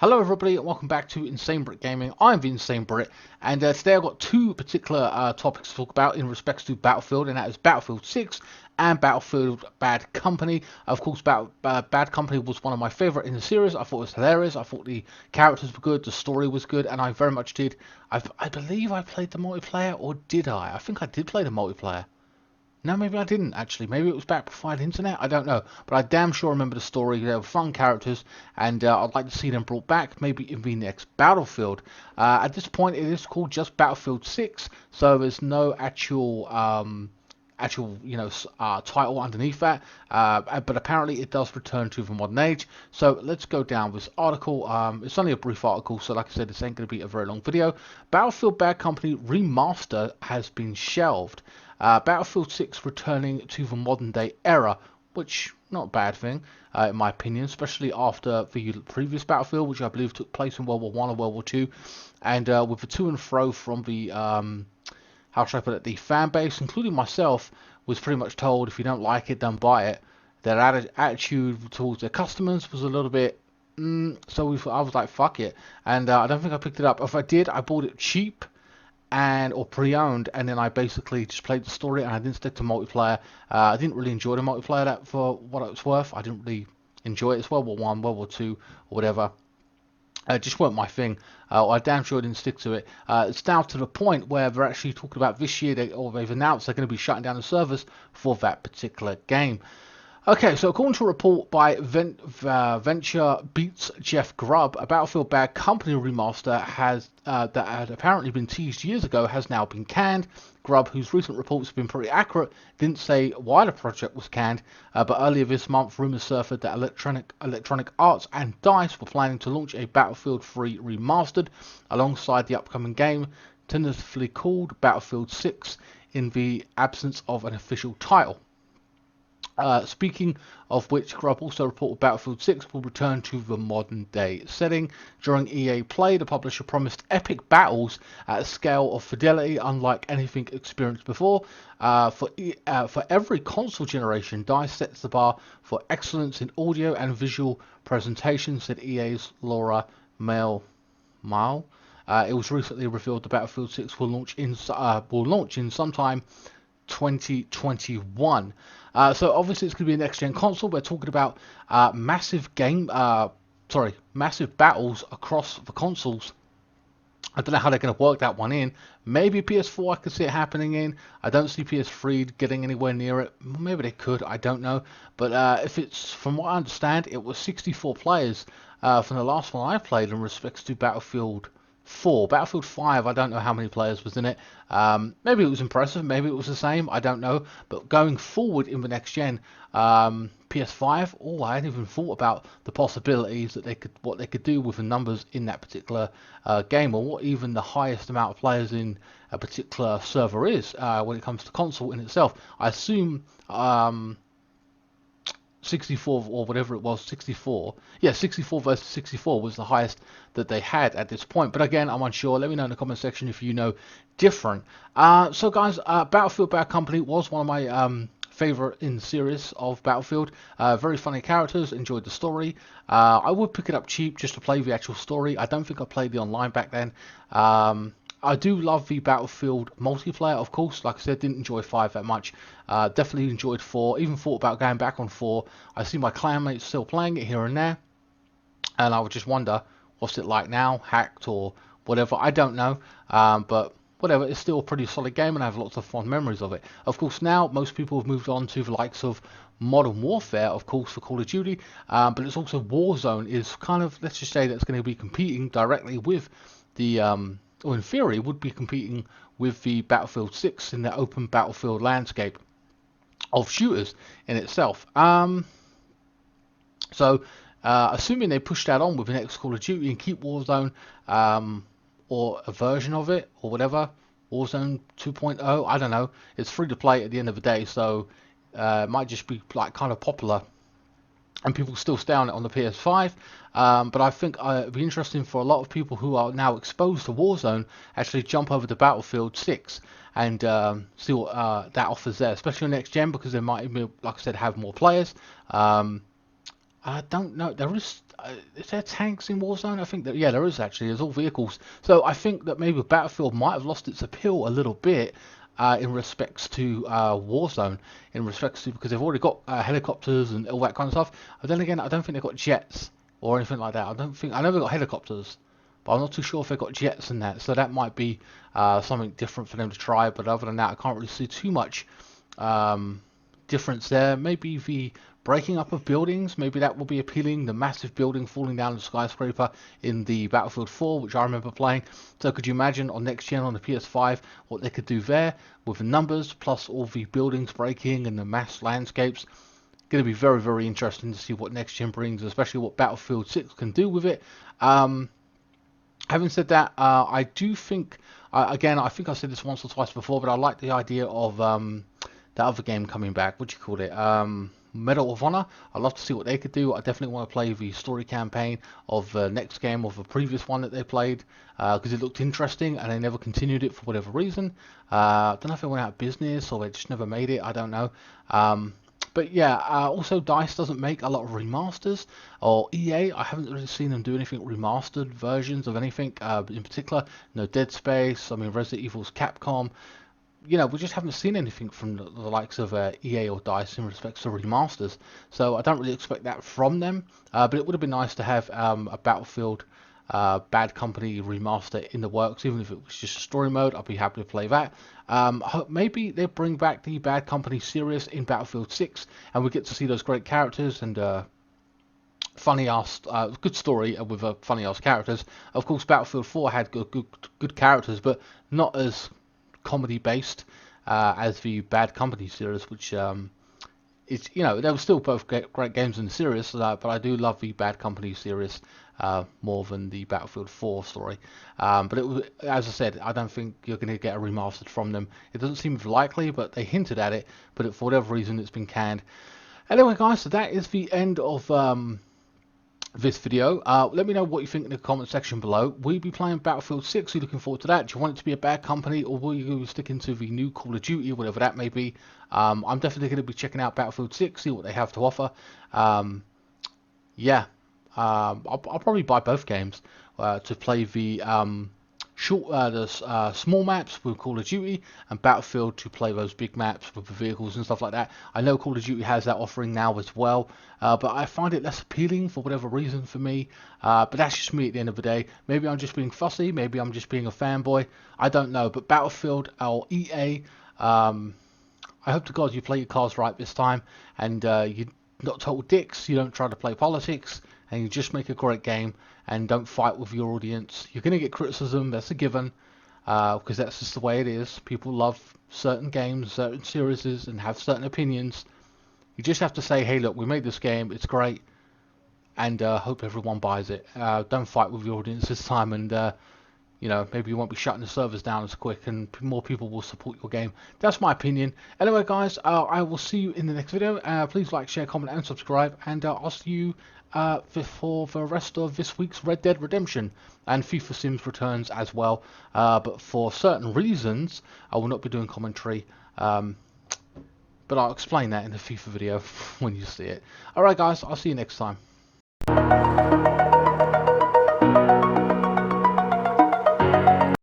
Hello everybody and welcome back to InsaneBrit Gaming. I'm the InsaneBrit and today I've got two particular topics to talk about in respects to Battlefield, and that is Battlefield 6 and Battlefield Bad Company. Of course, Bad Company was one of my favourite in the series. I thought it was hilarious. I thought the characters were good, the story was good, and I very much did. I believe I played the multiplayer, or did I? I think I did play the multiplayer. No, maybe I didn't actually. Maybe it was back before the internet. I don't know. But I damn sure remember the story. They were fun characters, and I'd like to see them brought back, maybe in the next Battlefield. At this point, it is called just Battlefield 6, so there's no actual title underneath that. But apparently, it does return to the modern age. So let's go down this article. It's only a brief article, so like I said, this ain't going to be a very long video. Battlefield Bad Company Remaster has been shelved. Battlefield 6 returning to the modern day era, which not a bad thing in my opinion, especially after the previous Battlefield, which I believe took place in World War One or World War Two, and with the to and fro from the how should I put it, the fan base, including myself, was pretty much told if you don't like it, don't buy it. Their attitude towards their customers was a little bit. I was like, fuck it, and I don't think I picked it up. If I did, I bought it cheap or pre-owned, and then I basically just played the story and I didn't stick to multiplayer. I didn't really enjoy the multiplayer that for what it was worth. I didn't really enjoy it. It's World War One, World War Two, or whatever. It just weren't my thing. I damn sure didn't stick to it. It's now to the point where they're actually talking about this year, they've announced they're going to be shutting down the servers for that particular game. Okay, so according to a report by Venture Beats Jeff Grubb, a Battlefield Bad Company remaster that had apparently been teased years ago has now been canned. Grubb, whose recent reports have been pretty accurate, didn't say why the project was canned, but earlier this month rumours surfaced that Electronic Arts and DICE were planning to launch a Battlefield 3 remastered alongside the upcoming game, tentatively called Battlefield 6, in the absence of an official title. Speaking of which, Grubb also reported Battlefield 6 will return to the modern day setting. During EA Play, the publisher promised epic battles at a scale of fidelity unlike anything experienced before. For every console generation, DICE sets the bar for excellence in audio and visual presentation, said EA's Laura Mile. It was recently revealed that Battlefield 6 will launch in sometime 2021. So obviously it's going to be a next-gen console. We're talking about massive battles across the consoles. I don't know how they're going to work that one in. Maybe PS4 I could see it happening in. I don't see PS3 getting anywhere near it. Maybe they could, I don't know. But if it's, from what I understand, it was 64 players from the last one I played in respects to Battlefield 4. Battlefield 5, I don't know how many players was in it. Maybe it was impressive, maybe it was the same, I don't know. But going forward in the next gen, PS5, I hadn't even thought about the possibilities that what they could do with the numbers in that particular game, or what even the highest amount of players in a particular server is when it comes to console in itself. I assume 64 or whatever it was, 64. Yeah, 64 versus 64 was the highest that they had at this point. But again, I'm unsure. Let me know in the comment section if you know different. So guys, Battlefield Bad Company was one of my favorite in the series of Battlefield. Very funny characters, enjoyed the story. I would pick it up cheap just to play the actual story. I don't think I played the online back then. I do love the Battlefield multiplayer, of course. Like I said, didn't enjoy 5 that much. Definitely enjoyed 4. Even thought about going back on 4. I see my clanmates still playing it here and there. And I would just wonder, what's it like now? Hacked or whatever? I don't know. But whatever, it's still a pretty solid game and I have lots of fond memories of it. Of course, now most people have moved on to the likes of Modern Warfare, of course, for Call of Duty. But it's also Warzone is kind of, let's just say that's going to be competing directly with the... or in theory, would be competing with the Battlefield 6 in the open battlefield landscape of shooters in itself. Assuming they push that on with the next Call of Duty and keep Warzone, or a version of it, or whatever, Warzone 2.0, I don't know. It's free to play at the end of the day, so it might just be like kind of popular and people still stay on it on the PS5, but I think it'd be interesting for a lot of people who are now exposed to Warzone actually jump over to Battlefield 6 and see what that offers there, especially on next gen, because they might, like I said, have more players. I don't know. There is is there tanks in Warzone? I think that, yeah, there is actually. There's all vehicles. So I think that maybe Battlefield might have lost its appeal a little bit in respects to Warzone, in respects to, because they've already got helicopters and all that kind of stuff. But then again, I don't think they've got jets or anything like that. I know they've got helicopters, but I'm not too sure if they've got jets in that. So that might be something different for them to try. But other than that, I can't really see too much difference there. Maybe the breaking up of buildings, maybe that will be appealing. The massive building falling down the skyscraper in the Battlefield 4, which I remember playing. So could you imagine on next gen on the PS5 what they could do there with the numbers plus all the buildings breaking and the mass landscapes? Going to be very, very interesting to see what next gen brings, especially what Battlefield 6 can do with it. Having said that, I do think, again, I think I said this once or twice before, but I like the idea of that other game coming back. What do you call it? Medal of Honor. I'd love to see what they could do. I definitely want to play the story campaign of the next game of the previous one that they played because it looked interesting and they never continued it for whatever reason. I don't know if they went out of business or they just never made it. I don't know. But yeah, also DICE doesn't make a lot of remasters, or EA, I haven't really seen them do anything remastered versions of anything in particular. No Dead Space, I mean Resident Evil's Capcom. You know, we just haven't seen anything from the likes of EA or DICE in respects to remasters. So I don't really expect that from them. But it would have been nice to have a Battlefield Bad Company remaster in the works, even if it was just story mode. I'd be happy to play that. Maybe they bring back the Bad Company series in Battlefield 6, and we get to see those great characters and funny ass, good story with funny ass characters. Of course, Battlefield 4 had good characters, but not as comedy based as the Bad Company series, which it's, you know, they were still both great games in the series, but I do love the Bad Company series more than the Battlefield 4 story. But it was, as I said, I don't think you're going to get a remastered from them. It doesn't seem likely, but they hinted at it. But for whatever reason, it's been canned. Anyway, guys, so that is the end of this video. Let me know what you think in the comment section below. Will you be playing Battlefield 6? Are you looking forward to that? Do you want it to be a Bad Company, or will you stick into the new Call of Duty, whatever that may be? I'm definitely going to be checking out Battlefield 6, see what they have to offer. Yeah, I'll probably buy both games to play the small maps with Call of Duty, and Battlefield to play those big maps with the vehicles and stuff like that. I know Call of Duty has that offering now as well, but I find it less appealing for whatever reason for me. But that's just me at the end of the day. Maybe I'm just being fussy, maybe I'm just being a fanboy, I don't know. But Battlefield or EA, I hope to God you play your cards right this time, and you're not total dicks, you don't try to play politics, and you just make a great game and don't fight with your audience. You're going to get criticism, that's a given, because that's just the way it is. People love certain games, certain series, and have certain opinions. You just have to say, hey look, we made this game, it's great, and hope everyone buys it. Don't fight with your audience this time, and you know, maybe you won't be shutting the servers down as quick, and more people will support your game. That's my opinion. Anyway, guys, I will see you in the next video. Please like, share, comment, and subscribe, and I'll see you for the rest of this week's Red Dead Redemption, and FIFA Sims returns as well. But for certain reasons, I will not be doing commentary. But I'll explain that in the FIFA video when you see it. Alright, guys, I'll see you next time.